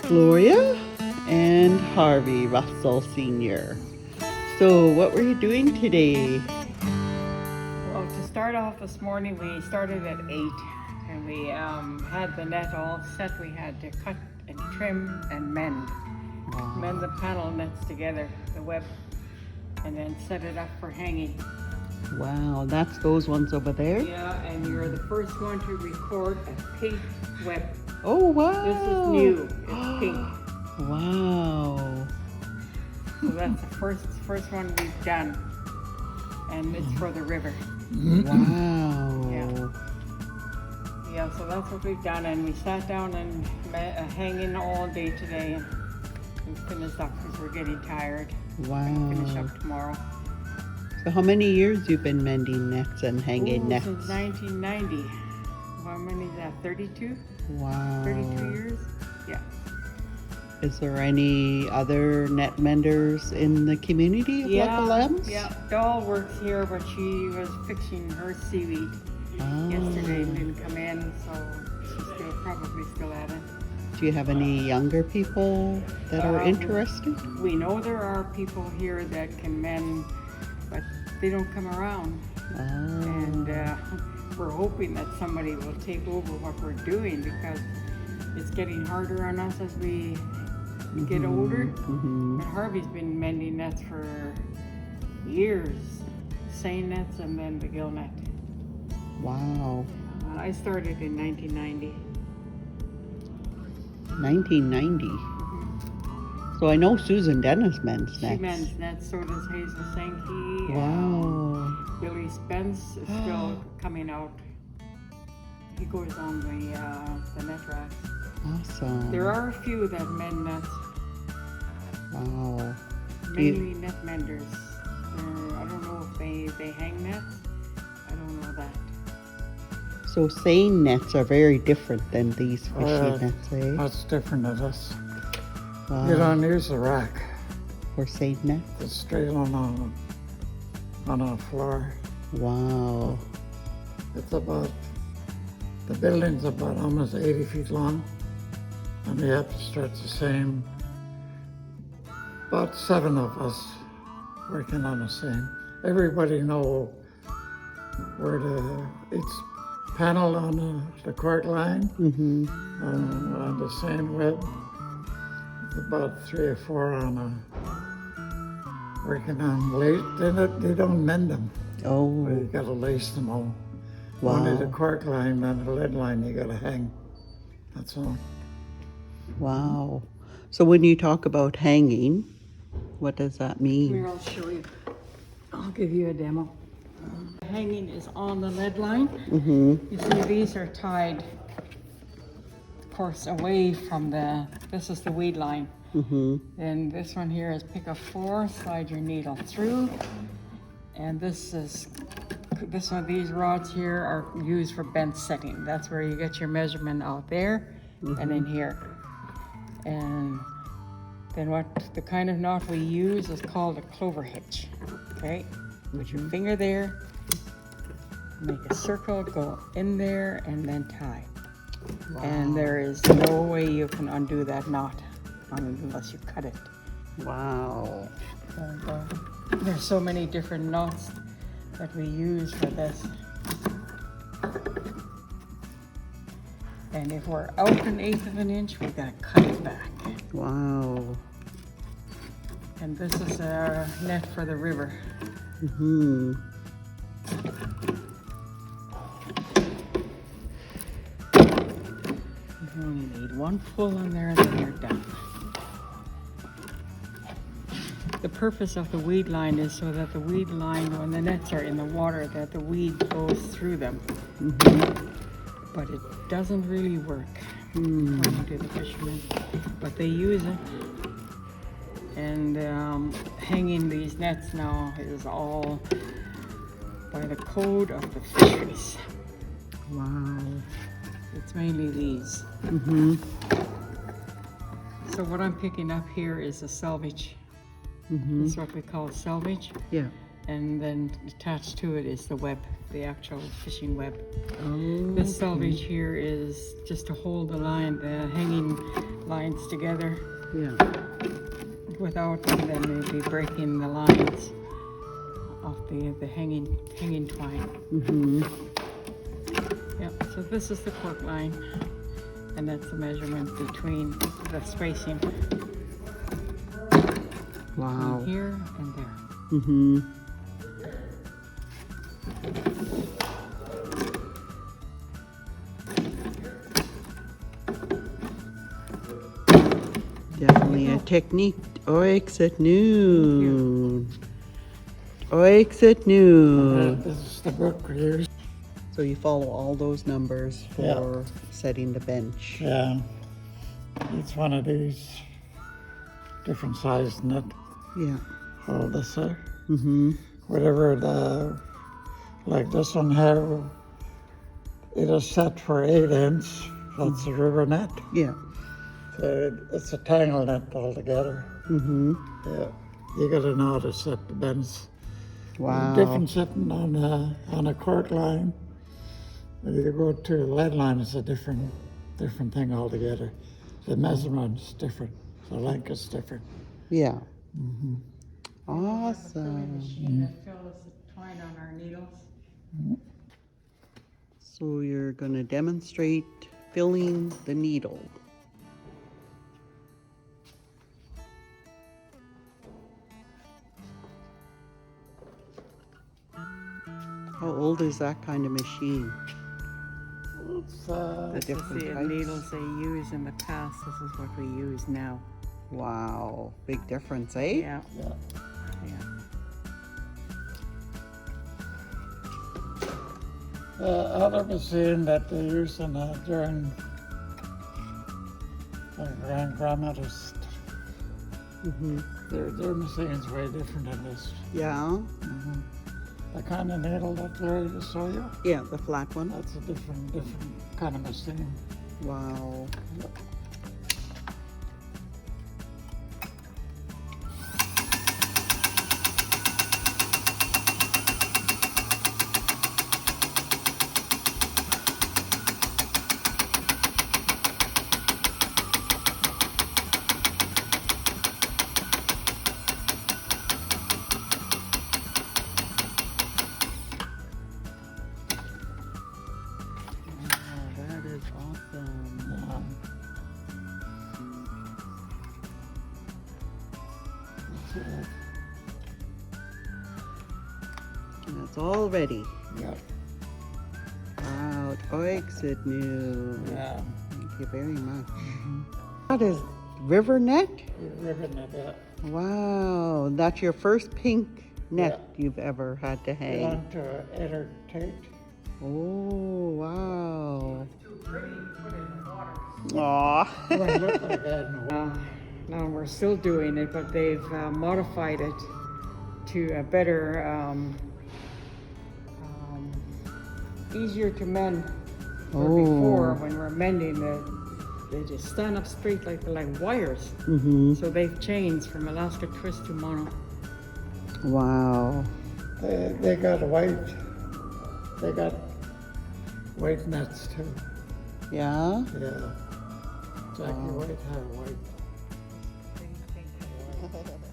Gloria and Harvey Russell Sr. So what were you doing today? Well, to start off this morning, we started at 8 and we had the net all set. We had to cut and trim and mend the panel nets together, the web, and then set it up for hanging. Wow, that's those ones over there? Yeah, and you're the first one to record a pink web. Oh, wow. This is new, it's pink. Wow. So that's the first one we've done, and it's for the river. Wow. Yeah, so that's what we've done, and we sat down and hanging all day today, and we finished up because we're getting tired. Wow. We'll finish up tomorrow. So how many years you've been mending nets and hanging nets? Since 1990. How many is that? 32? Wow. 32 years? Yeah. Is there any other net menders in the community of Kw'alaams? Yeah. Doll works here, but she was fixing her seaweed yesterday and didn't come in, so she's probably still at it. Do you have any younger people that are interested? We know there are people here that can mend, but they don't come around. And we're hoping that somebody will take over what we're doing, because it's getting harder on us as we get older. And Harvey's been mending nets for years, seine nets and then the gill net. Wow. I started in 1990. 1990. So I know Susan Dennis mends nets. She mends nets, so does Hazel Sankey. Wow. Billy Spence is still coming out. He goes on the net racks. Awesome. There are a few that mend nets. Wow. Mainly net menders. I don't know if they hang nets. I don't know that. So seine nets are very different than these fishing nets, eh? That's different than this. Wow. You don't use a rack. For seine nets? It's straight on a floor. Wow. It's the building's about almost 80 feet long, and we have to stretch the same. About 7 of us working on the same. Everybody know where each panel on the cork line on the same web. About 3 or 4 on working on lace. They don't mend them. Oh. You got to lace them all. Wow. Only the cork line and the lead line you got to hang. That's all. Wow. So when you talk about hanging, what does that mean? Here, I'll show you. I'll give you a demo. Hanging is on the lead line. You see, these are tied, of course, away from this is the weed line. And this one here is pick up 4, slide your needle through. And this one, these rods here are used for bent setting. That's where you get your measurement out there and in here. And then the kind of knot we use is called a clover hitch. Okay, put your finger there, make a circle, go in there, and then tie. Wow. And there is no way you can undo that knot unless you cut it. Wow. And, there's so many different knots that we use for this. And if we're out 1/8 of an inch, we gotta cut it back. Wow. And this is our net for the river. You only need 1 pull in there and then you're done. The purpose of the weed line is so that the weed line, when the nets are in the water, that the weed goes through them. But it doesn't really work, according to the fishermen. But they use it. And hanging these nets now is all by the code of the fisheries. Wow. It's mainly these. So what I'm picking up here is a selvage. That's what we call selvage. Yeah. And then attached to it is the web, the actual fishing web. Oh. This selvage here is just to hold the line, the hanging line lines together Yeah. without them, then they'd be breaking the lines of the hanging twine. Mm-hmm. Yeah, so this is the cork line, and that's the measurement between the spacing Wow. between here and there. Mm-hmm. Definitely a technique. Oix at noon. Oix at noon. This is the book we use. So you follow all those numbers for setting the bench. Yeah. Each one of these different size nut. Yeah. All this Mm-hmm. whatever the, like this one here, it is set for 8 inch. That's a river net. Yeah. So it's a tangle net altogether. Mm-hmm. Yeah. You gotta know how to set the bends. Wow. Different setting on a cork line. When you go to a lead line, it's a different thing altogether. The measurement's different. The length is different. Yeah. Mm-hmm. Awesome. Machine that fills the twine on our needles. So you're going to demonstrate filling the needle. How old is that kind of machine? It's, The This is different the types? needles they used in the past. This is what we use now. Wow. Big difference, eh? Yeah, yeah. yeah. The other machine that they use during my grandmother's, Mm-hmm. their machine's way different than this. Yeah. The kind of needle that Gloria just showed you, Yeah, the flat one. that's a different kind of machine. Wow. Wow, that is awesome. And that's all ready. Yeah. Wow, exit new. Yeah. Thank you very much. That is river net? Ribbon of that. Wow, that's your first pink net Yeah. you've ever had to You hang. want to entertain? Oh, wow. Aw. It won't look like that in a while. Now we're still doing it, but they've modified it to a better, easier to mend. Where before, when we're mending, they just stand up straight like they're like wires. Mm-hmm. So they've changed from elastic twist to mono. Wow. They got white. They got white nets too. Yeah? Yeah. Jackie White had white. Thank you.